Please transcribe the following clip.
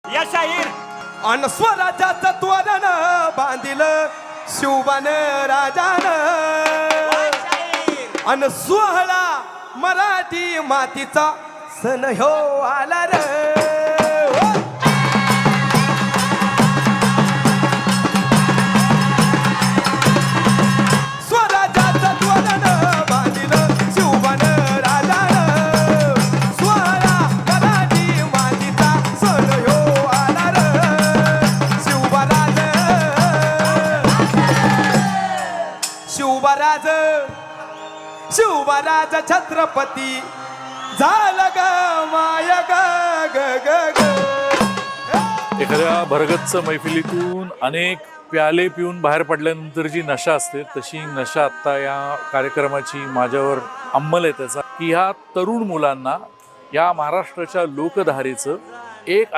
या शाहीर अन स्वराज्याचं त्वरण बांधिल शिवबान राजान अन सोहळा मराठी मातीचा सण ह्यो आला रे स्वराज्याचं त्वरण बांधिल शिवबान राजान सोहळा मराठी मातीचा सण ह्यो आला रे शिवबराज छत्रपती झालं ग माय ग ग ग ग. एखाद्या भरगच्च मैफिलीतून अनेक प्याले पिऊन बाहेर पडल्यानंतर जी नशा असते तशी नशा आत्ता या कार्यक्रमाची माझ्यावर अंमल आहे त्याचा की ह्या तरुण मुलांना या महाराष्ट्राच्या लोकधारेचं एक